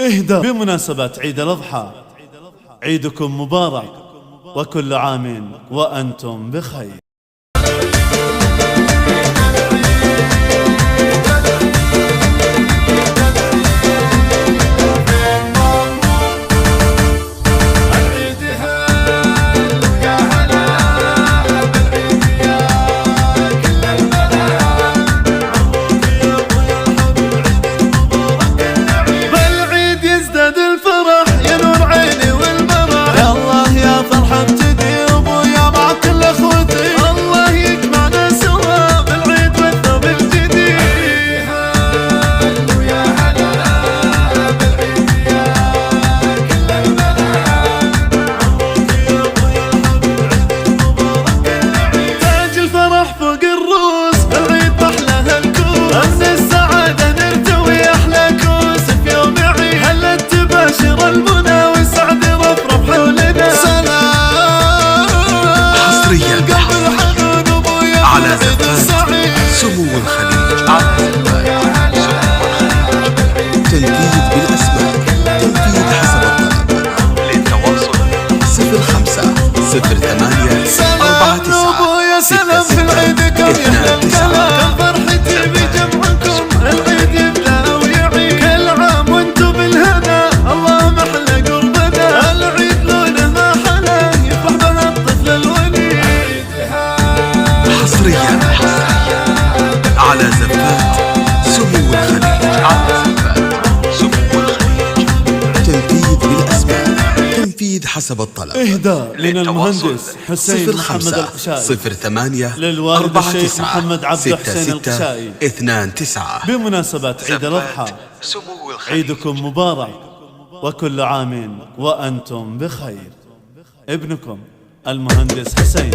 اهدى بمناسبة عيد الأضحى، عيدكم مبارك وكل عام وأنتم بخير. صفر 8 4 9 6 6 2 9. فرحتي بجمعكم العيد يبدأ ويعيد، كل عام وانتم بالهنا الله محلى قربنا، العيد لونه ما حلا يفرح بها الطفل الوليد. حصريا على زفات سمو الخليج، تنفيذ بالأسماء، تنفيذ حسب الطلب. إهداء من المهندس حسين محمد القشائي، 08 للوالد الشيخ محمد عبد حسين 46 القشائي 2 9. بمناسبة عيد الأضحى، عيدكم مبارك وكل عام وأنتم بخير. ابنكم المهندس حسين.